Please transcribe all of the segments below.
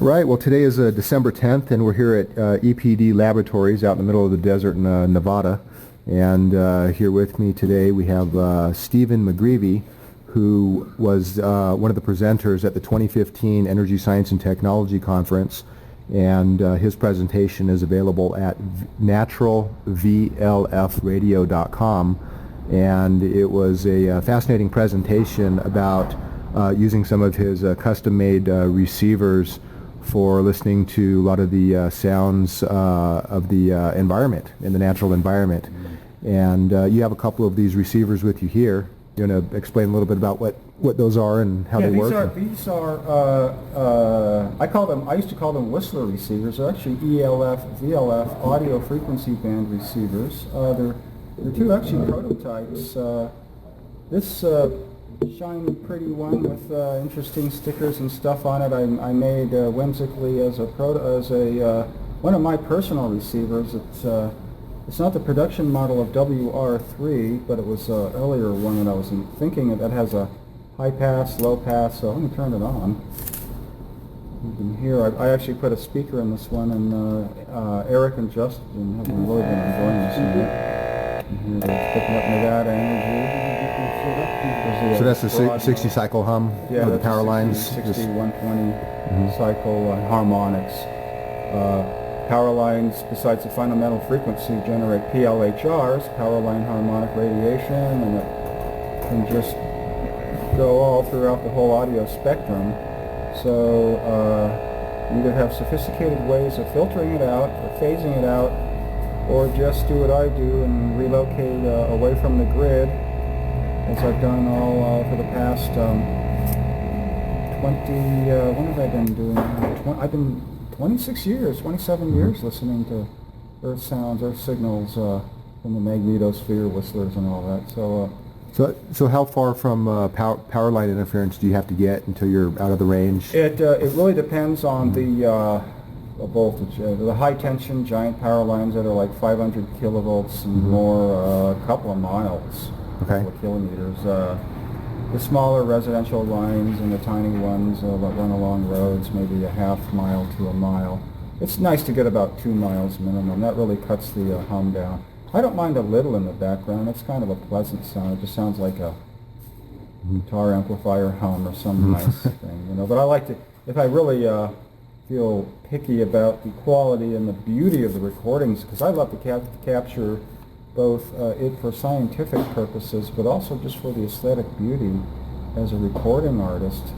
Right. Well, today is December 10th, and we're here at EPD Laboratories out in the middle of the desert in Nevada. And here with me today we have Stephen McGreevy, who was one of the presenters at the 2015 Energy Science and Technology Conference. And his presentation is available at naturalvlfradio.com. And it was a fascinating presentation about using some of his custom-made receivers for listening to a lot of the sounds of the environment, in the natural environment. And you have a couple of these receivers with you here. You want to explain a little bit about what those are and how they work? These are I used to call them Whistler receivers. They're actually ELF, VLF, audio frequency band receivers. They're two actually prototypes. This shiny pretty one with interesting stickers and stuff on it I made whimsically as one of my personal receivers. It's not the production model of WR3, but it was an earlier one that I was thinking of that has a high pass, low pass. So let me turn it on. You can hear I actually put a speaker in this one, and Eric and Justin have really been enjoying this one. And here it's picking up Nevada energy. So that's the 60 cycle hum of the power lines? 60, 120 cycle harmonics. Power lines, besides the fundamental frequency, generate PLHRs, power line harmonic radiation, and it can just go all throughout the whole audio spectrum. So you either have sophisticated ways of filtering it out or phasing it out, or just do what I do and relocate away from the grid, as I've done all for the past 20, when have I been doing? I've been 26 years, 27 years listening to earth sounds, earth signals from the magnetosphere, whistlers and all that. So how far from power line interference do you have to get until you're out of the range? It really depends on the voltage. The high tension giant power lines that are like 500 kilovolts and more, a couple of miles. Okay. Couple of kilometers. The smaller residential lines and the tiny ones that run along roads, maybe a half mile to a mile. It's nice to get about 2 miles minimum. That really cuts the hum down. I don't mind a little in the background. It's kind of a pleasant sound. It just sounds like a guitar amplifier hum or some nice thing, you know. But I like to, if I really feel picky about the quality and the beauty of the recordings, because I love to capture both it for scientific purposes, but also just for the aesthetic beauty as a recording artist.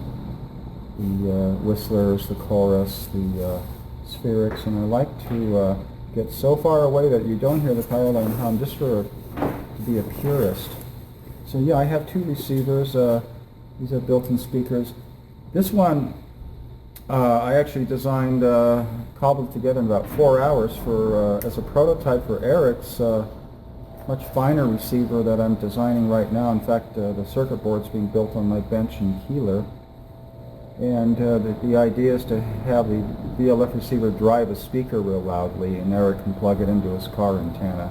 The whistlers, the chorus, the spherics, and I like to get so far away that you don't hear the power line hum, just to be a purist. So yeah, I have two receivers. These are built-in speakers. This one I actually designed, cobbled together in about 4 hours for as a prototype for Eric's much finer receiver that I'm designing right now. In fact, the circuit board's being built on my bench in Keeler. And the idea is to have the VLF receiver drive a speaker real loudly, and Eric can plug it into his car antenna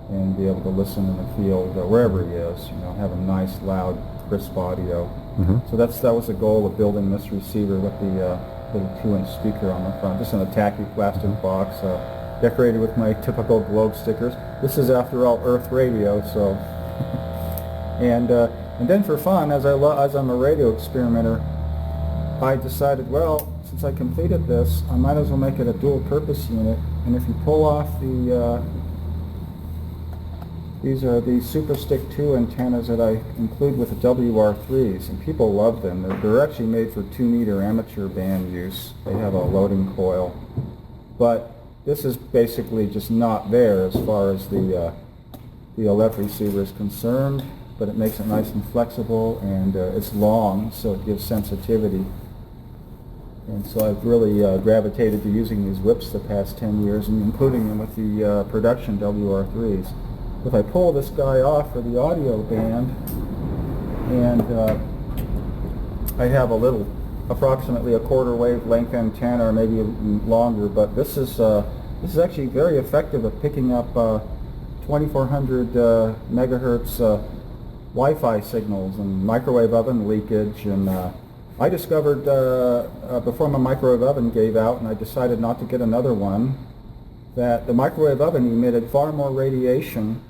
and be able to listen in the field wherever he is, you know, have a nice, loud, crisp audio. So that was the goal of building this receiver with the little 2-inch speaker on the front, just in a tacky plastic box, decorated with my typical globe stickers. This is, after all, Earth radio, so. And then for fun, as I'm a radio experimenter, I decided, well, since I completed this, I might as well make it a dual-purpose unit. And if you pull off these are the Super Stick 2 antennas that I include with the WR3s, and people love them. They're actually made for 2-meter amateur band use. They have a loading coil. But this is basically just not there as far as the ELF receiver is concerned, but it makes it nice and flexible, and it's long, so it gives sensitivity. And so I've really gravitated to using these whips the past 10 years, and including them with the production WR3s. If I pull this guy off for the audio band, and I have a little, approximately a quarter wavelength antenna, or maybe longer, but this is actually very effective at picking up 2400 megahertz Wi-Fi signals and microwave oven leakage and I discovered before my microwave oven gave out, and I decided not to get another one, that the microwave oven emitted far more radiation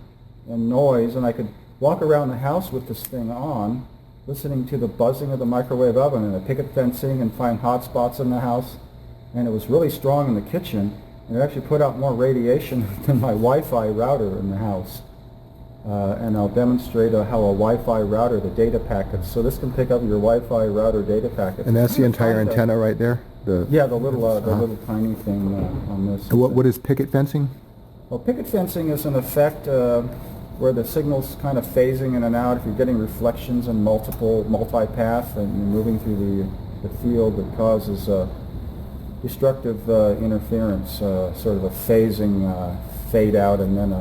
and noise, and I could walk around the house with this thing on, listening to the buzzing of the microwave oven and the picket fencing, and find hot spots in the house. And it was really strong in the kitchen, and it actually put out more radiation than my Wi-Fi router in the house. And I'll demonstrate how a Wi-Fi router, the data packets. So this can pick up your Wi-Fi router data packets. And that's the entire antenna right there? Yeah, the little tiny thing on this. What is picket fencing? Well, picket fencing is an effect where the signal's kind of phasing in and out. If you're getting reflections in multi-path, and you're moving through the field, that causes destructive interference, sort of a phasing fade out, and then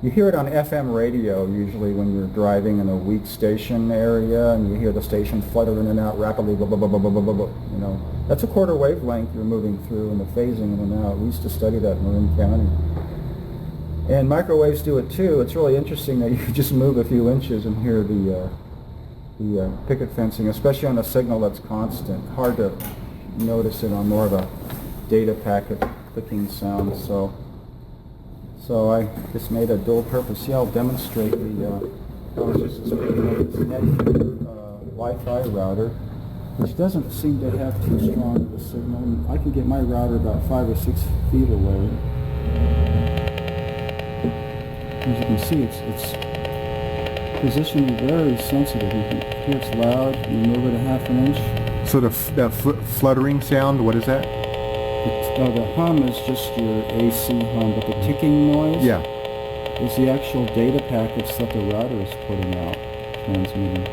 you hear it on FM radio usually when you're driving in a weak station area, and you hear the station flutter in and out rapidly, blah, blah, blah, blah, blah, blah, blah. You know, that's a quarter wavelength you're moving through, and the phasing in and out. We used to study that in Marin County. And microwaves do it too. It's really interesting that you just move a few inches and hear the picket fencing, especially on a signal that's constant. Hard to notice it on more of a data packet clicking sound. So I just made a dual-purpose. Yeah, I'll demonstrate the Wi-Fi router, which doesn't seem to have too strong of a signal. I can get my router about 5 or 6 feet away. As you can see, it's positionally very sensitive. You can hear it's loud. You move it a half an inch. So that fluttering sound, what is that? The hum is just your AC hum, but the ticking noise is the actual data packets that the router is putting out, transmitting.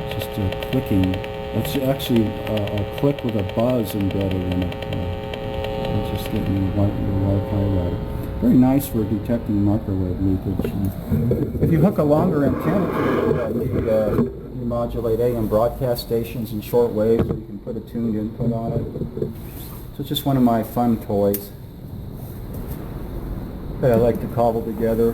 It's just a clicking. It's actually a click with a buzz embedded in it. It's just getting your Wi-Fi router. Very nice for detecting microwave leakage. If you hook a longer antenna to it, you modulate AM broadcast stations and short waves, or you can put a tuned input on it. So it's just one of my fun toys that I like to cobble together.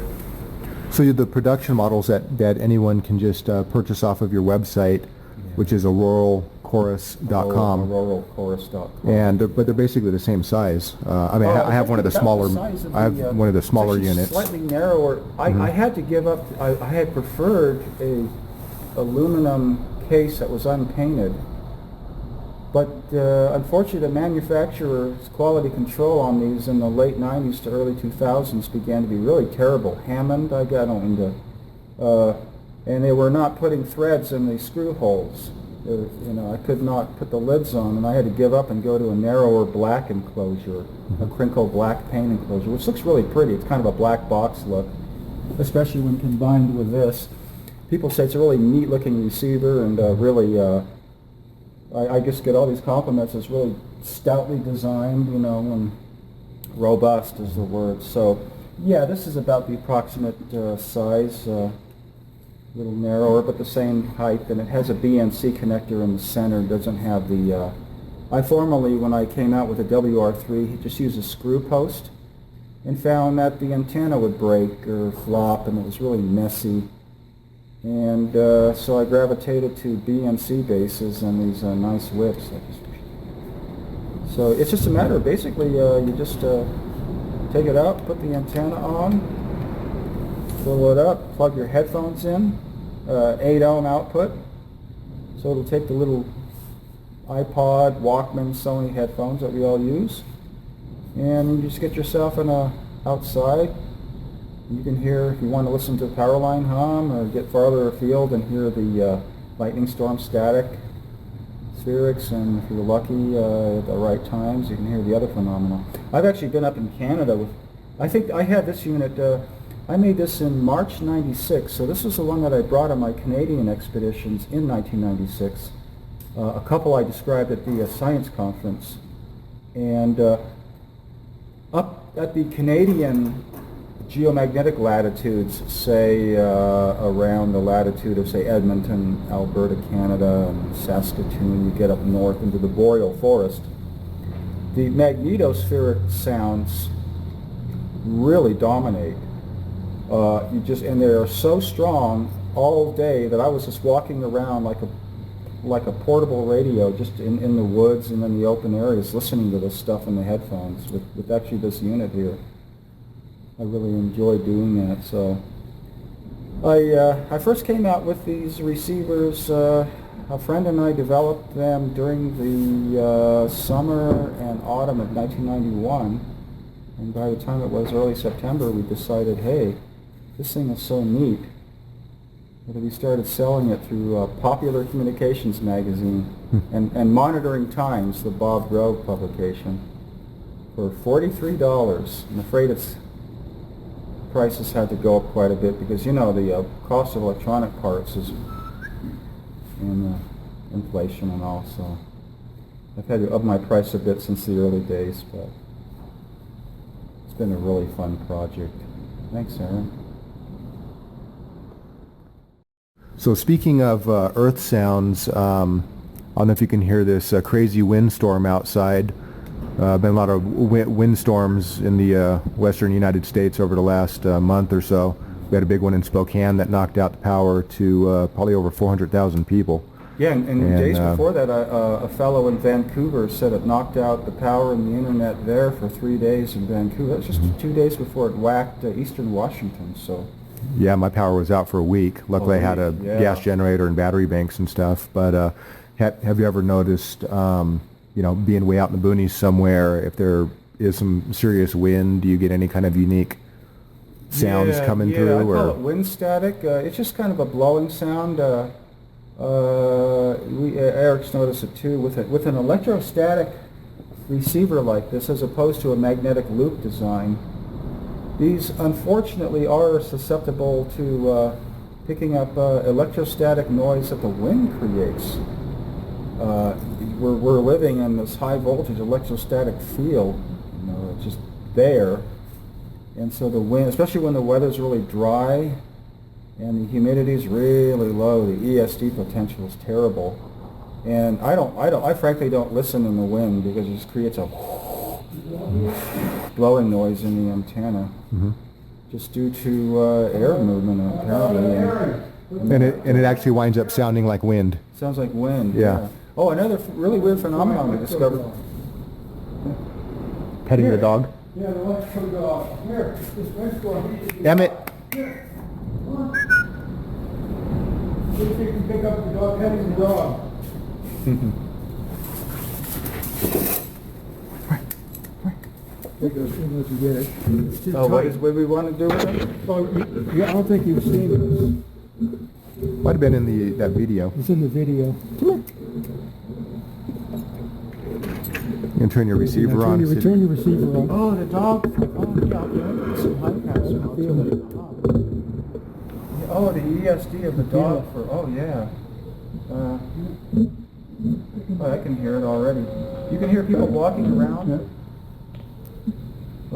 So the production models that anyone can just purchase off of your website, which is auroralchorus.com. Auroralchorus.com. And but they're basically the same size. I mean, I have one of the smaller. I have one of the smaller units. Slightly narrower. I had to give up. I had preferred a aluminum case that was unpainted, but unfortunately the manufacturer's quality control on these in the late 90s to early 2000s began to be really terrible. Hammond, I don't mean to, and they were not putting threads in the screw holes. I could not put the lids on, and I had to give up and go to a narrower black enclosure, a crinkle black paint enclosure, which looks really pretty. It's kind of a black box look, especially when combined with this. People say it's a really neat looking receiver, and really, I just get all these compliments. It's really stoutly designed, and robust is the word. So, yeah, this is about the approximate size, a little narrower, but the same height, and it has a BNC connector in the center. It doesn't have the, I formerly, when I came out with a WR3, just used a screw post, and found that the antenna would break or flop, and it was really messy. And so I gravitated to BNC bases and these nice whips. So it's just a matter of basically you just take it out, put the antenna on, fill it up, plug your headphones in, 8 ohm output. So it'll take the little iPod, Walkman, Sony headphones that we all use, and you just get yourself in outside. You can hear, if you want to listen to the power line hum or get farther afield and hear the lightning storm static, spherics, and if you're lucky at the right times, you can hear the other phenomena. I've actually been up in Canada with, I think I had this unit, I made this in March 96, so this was the one that I brought on my Canadian expeditions in 1996. A couple I described at the science conference. And up at the Canadian geomagnetic latitudes, say around the latitude of, say, Edmonton, Alberta, Canada, and Saskatoon, you get up north into the boreal forest, the magnetospheric sounds really dominate. And they are so strong all day that I was just walking around like like a portable radio just in the woods and in the open areas, listening to this stuff in the headphones with actually this unit here. I really enjoy doing that. So I first came out with these receivers. A friend and I developed them during the summer and autumn of 1991, and by the time it was early September, we decided, hey, this thing is so neat that we started selling it through Popular Communications magazine and Monitoring Times, the Bob Grove publication, for $43. I'm afraid its prices had to go up quite a bit because, you know, the cost of electronic parts is in inflation and all, so I've had to up my price a bit since the early days, but it's been a really fun project. Thanks, Aaron. So speaking of earth sounds, I don't know if you can hear this crazy windstorm outside. Been a lot of windstorms in the western United States over the last month or so. We had a big one in Spokane that knocked out the power to probably over 400,000 people. Yeah, and days before that, a fellow in Vancouver said it knocked out the power and the internet there for 3 days in Vancouver. That was just 2 days before it whacked eastern Washington, so... Yeah, my power was out for a week. Luckily, I had a gas generator and battery banks and stuff. But have you ever noticed, you know, being way out in the boonies somewhere, if there is some serious wind, do you get any kind of unique sounds coming through? Yeah, I call it wind static. It's just kind of a blowing sound. Eric's noticed it too. With an electrostatic receiver like this, as opposed to a magnetic loop design, these unfortunately are susceptible to picking up electrostatic noise that the wind creates. We're living in this high voltage electrostatic field, you know, it's just there. And so the wind, especially when the weather's really dry and the humidity's really low, the ESD potential is terrible. And I frankly don't listen in the wind because it just creates a blowing noise in the antenna, just due to air movement apparently. And it actually winds up sounding like wind. Sounds like wind. Yeah. Oh, another really weird phenomenon we discovered. Petting the dog. Yeah, the electrical dog. Here, this next one. Emmett. Here. Come on. See if you can pick up the dog, petting the dog. Oh, what we want to do with it? Oh, yeah, I don't think you've seen this. Might have been in that video. It's in the video. You can turn your receiver on. Turn your receiver on. Oh, the dog. Oh, yeah, okay. Some high pass. Oh, the ESD of the dog for. Oh, yeah. Oh, I can hear it already. You can hear people walking around. Yeah.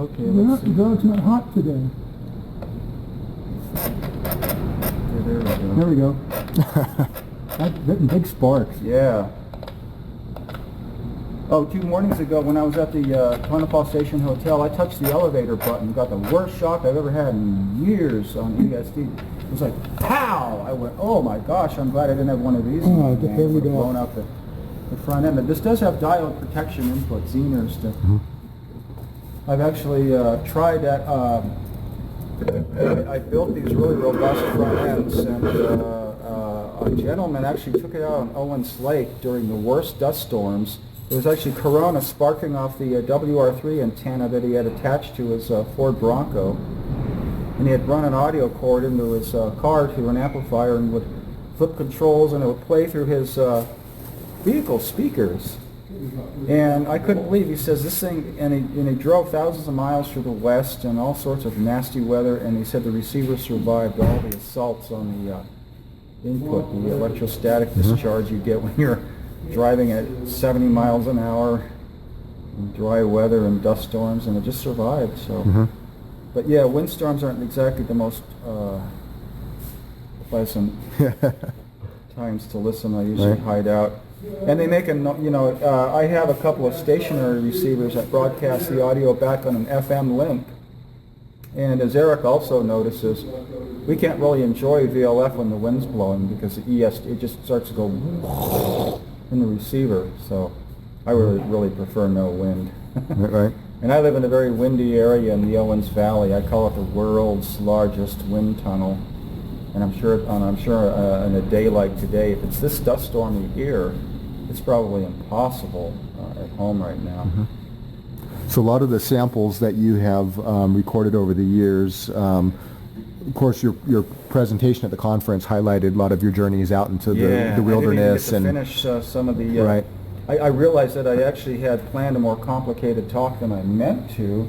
Okay, let's see. The dog's not hot today. Yeah, There we go. That's big sparks. Yeah. Oh, 2 mornings ago when I was at the Tonopah Station Hotel, I touched the elevator button, got the worst shock I've ever had in years on ESD. It was like, pow! I went, oh my gosh, I'm glad I didn't have one of these. Oh, there we go. Blown out the front end. But this does have diode protection input, Zener's. I've actually tried that. I built these really robust front ends, and a gentleman actually took it out on Owens Lake during the worst dust storms. There was actually corona sparking off the WR3 antenna that he had attached to his Ford Bronco, and he had run an audio cord into his car through an amplifier and would flip controls, and it would play through his vehicle speakers. And I couldn't believe, he says this thing, and he drove thousands of miles through the west and all sorts of nasty weather, and he said the receiver survived all the assaults on the input, the electrostatic discharge you get when you're driving at 70 miles an hour in dry weather and dust storms, and it just survived. So, but yeah, windstorms aren't exactly the most pleasant times to listen. I usually hide out. And they make I have a couple of stationary receivers that broadcast the audio back on an FM link. And as Eric also notices, we can't really enjoy VLF when the wind's blowing because the it just starts to go in the receiver. So I really prefer no wind. Right. And I live in a very windy area in the Owens Valley. I call it the world's largest wind tunnel. And I'm sure on a day like today, if it's this dust stormy here, it's probably impossible at home right now. Mm-hmm. So a lot of the samples that you have recorded over the years, of course, your presentation at the conference highlighted a lot of your journeys out into the wilderness. I didn't even get to finish some of the. Right. I realized that I actually had planned a more complicated talk than I meant to,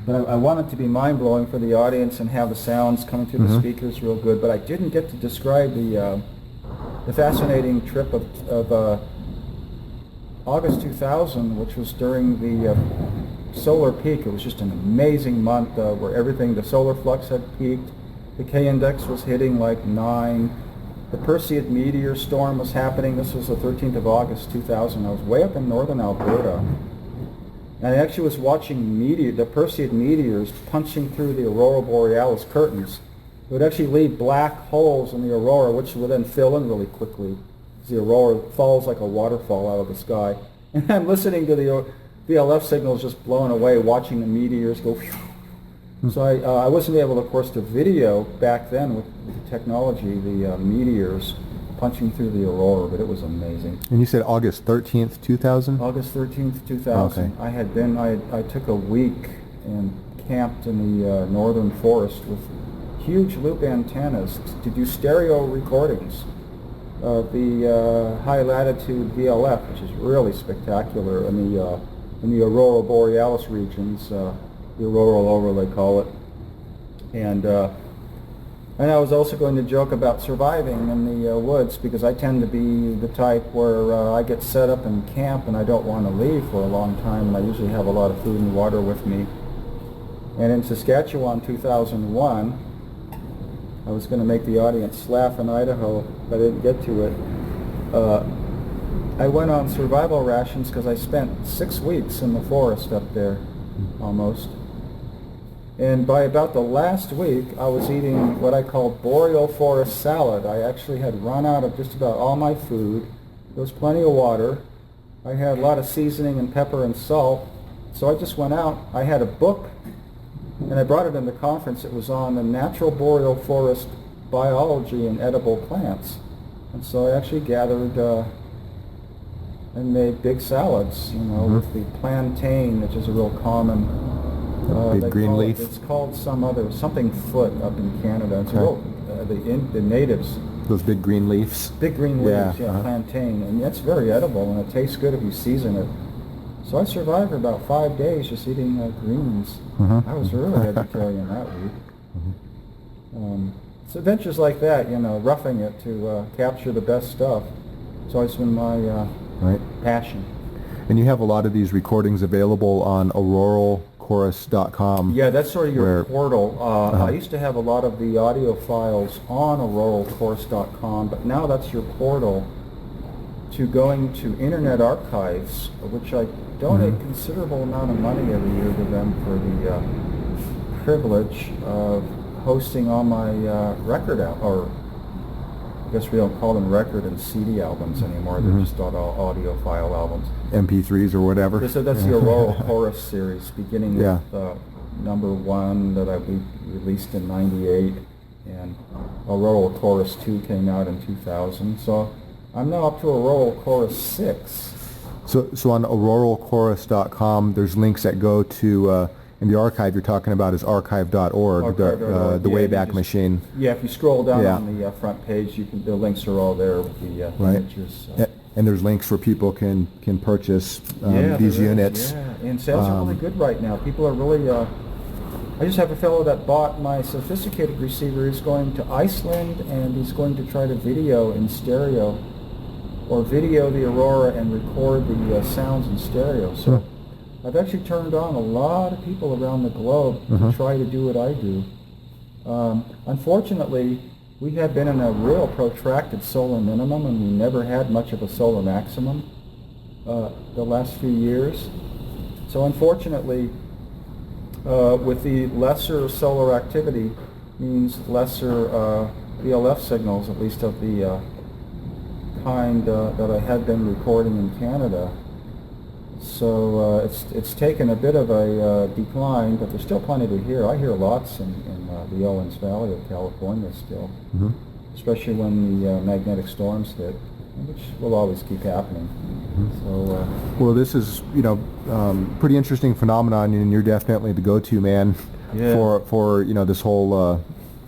but I wanted to be mind-blowing for the audience and have the sounds coming through the speakers real good. But I didn't get to describe the fascinating trip of August 2000, which was during the solar peak. It was just an amazing month where the solar flux had peaked. The K-index was hitting like 9. The Perseid meteor storm was happening. This was the 13th of August 2000. I was way up in northern Alberta. And I actually was watching the Perseid meteors punching through the aurora borealis curtains. It would actually leave black holes in the aurora, which would then fill in really quickly. The aurora falls like a waterfall out of the sky. And I'm listening to the VLF signals just blowing away, watching the meteors go. So I wasn't able, of course, to video back then with the technology, the meteors punching through the aurora, but it was amazing. And you said August 13th, 2000? August 13th, 2000. Okay. I took a week and camped in the northern forest with huge loop antennas to do stereo recordings of the high latitude VLF, which is really spectacular in the aurora borealis regions. The auroral aurora, they call it. And I was also going to joke about surviving in the woods, because I tend to be the type where I get set up in camp and I don't want to leave for a long time, and I usually have a lot of food and water with me. And in Saskatchewan 2001, I was going to make the audience laugh in Idaho, but I didn't get to it. I went on survival rations because I spent 6 weeks in the forest up there, almost. And by about the last week, I was eating what I call boreal forest salad. I actually had run out of just about all my food. There was plenty of water. I had a lot of seasoning and pepper and salt. So I just went out. I had a book, and I brought it in the conference. It was on the natural boreal forest biology and edible plants. And so I actually gathered and made big salads, with the plantain, which is a real common big green leaf. It's called something foot up in Canada. It's the natives. Those big green leaves. Big green leaves, plantain, and it's very edible, and it tastes good if you season it. So I survived for about 5 days just eating greens. I was really vegetarian that week. So adventures like that, roughing it to capture the best stuff. It's always been my passion. And you have a lot of these recordings available on auroralchorus.com. Yeah, that's sort of your portal. I used to have a lot of the audio files on auroralchorus.com, but now that's your portal to going to Internet Archives, which I donate considerable amount of money every year to them for the privilege of hosting all my record or I guess we don't call them record and CD albums anymore. They're just all audio file albums. MP3s or whatever. So that's the Auroral Chorus series, beginning with number 1 that we released in '98, and Auroral Chorus 2 came out in 2000. So I'm now up to Auroral Chorus 6. So on auroralchorus.com, there's links that go to, in the archive you're talking about is archive.org, the Wayback Machine. Yeah, if you scroll down on the front page, the links are all there with the images. And there's links where people can purchase these units. Yeah, and sales are really good right now. People are really... I just have a fellow that bought my sophisticated receiver. He's going to Iceland, and he's going to try to video in stereo, or video the aurora and record the sounds in stereo. So I've actually turned on a lot of people around the globe to try to do what I do. Unfortunately, we have been in a real protracted solar minimum, and we never had much of a solar maximum the last few years. So unfortunately, with the lesser solar activity means lesser ELF signals, at least of the kind that I had been recording in Canada. So it's taken a bit of a decline, but there's still plenty to hear. I hear lots in the Owens Valley of California still, especially when the magnetic storms hit, which will always keep happening. So, well, this is, you know, pretty interesting phenomenon, and you're definitely the go-to man for you know, this whole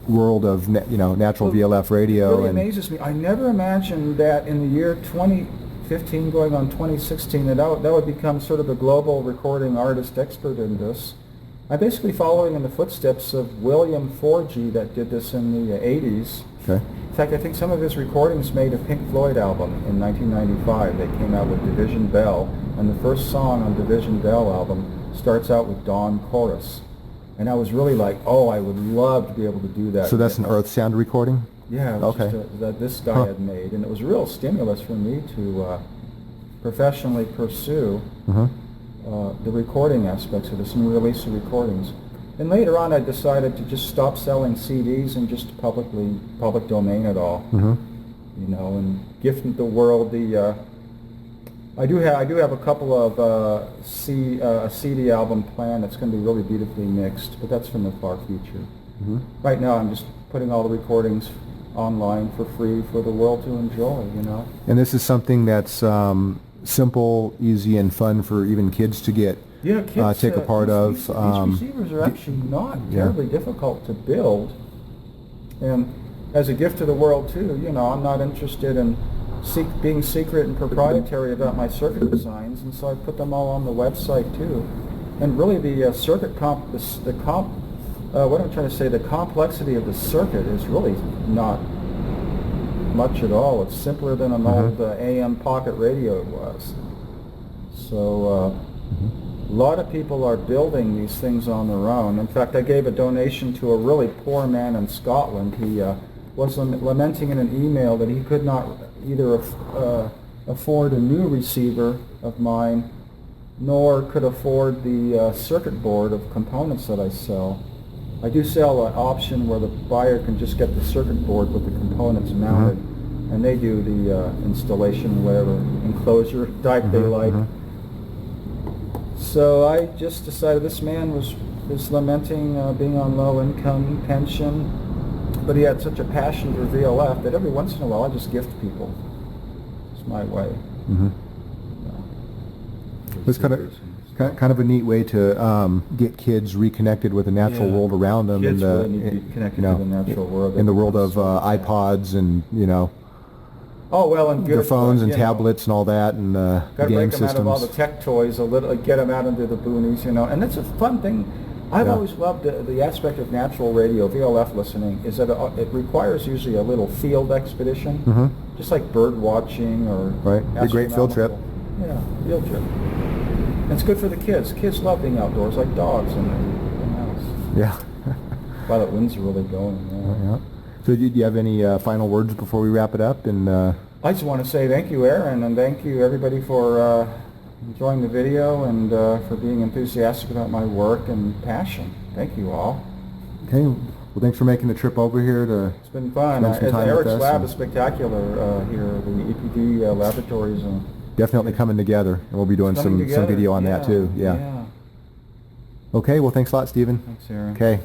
world of natural VLF radio. It really amazes me. I never imagined that in the year 2015, going on 2016, that would become sort of a global recording artist expert in this. I'm basically following in the footsteps of William Forgy that did this in the 80s. Okay. In fact, I think some of his recordings made a Pink Floyd album in 1995. They came out with Division Bell, and the first song on Division Bell album starts out with Dawn Chorus. And I was really like, oh, I would love to be able to do that. So that's an Earth sound recording? Yeah, it was okay. just that this guy had made, and it was a real stimulus for me to professionally pursue the recording aspects of this and release the recordings. And later on, I decided to just stop selling CDs and just public domain it all. You know, and gift the world the. I do have a couple of a CD album planned that's going to be really beautifully mixed, but that's from the far future. Right now, I'm just putting all the recordings online for free for the world to enjoy. You know. And this is something that's simple, easy, and fun for even kids to get. Yeah, kids take a part of. These receivers are actually not terribly difficult to build, and as a gift to the world too. You know, I'm not interested in being secret and proprietary about my circuit designs, and so I put them all on the website too. And really, the circuit what I'm trying to say, the complexity of the circuit is really not much at all. It's simpler than an old AM pocket radio was. So. A lot of people are building these things on their own. In fact, I gave a donation to a really poor man in Scotland. He was lamenting in an email that he could not either afford a new receiver of mine, nor could afford the circuit board of components that I sell. I do sell an option where the buyer can just get the circuit board with the components mounted, and they do the installation, whatever enclosure type they like. So I just decided this man was lamenting being on low income pension, but he had such a passion for VLF that every once in a while I just gift people. It's my way. It's kind of a neat way to get kids reconnected with the natural world around them. Kids really need to be connected to the natural world. In the world of iPods and Oh well, and their phones and tablets and all that, and game systems. Got to break them out of all the tech toys a little, get them out into the boonies, and it's a fun thing. I've always loved the aspect of natural radio, VLF listening, is that it requires usually a little field expedition, just like bird watching or a great field trip. Yeah, field trip. And it's good for the kids. Kids love being outdoors, like dogs in the house. Yeah. While the winds are really going. So do you have any final words before we wrap it up? And I just want to say thank you, Aaron, and thank you everybody for enjoying the video and for being enthusiastic about my work and passion. Thank you all. Okay. Well, thanks for making the trip over here to. It's been fun. Eric's lab is spectacular here. The EPD laboratories. Definitely coming together, and we'll be doing some video on that too. Yeah. Okay. Well, thanks a lot, Stephen. Thanks, Aaron. Okay.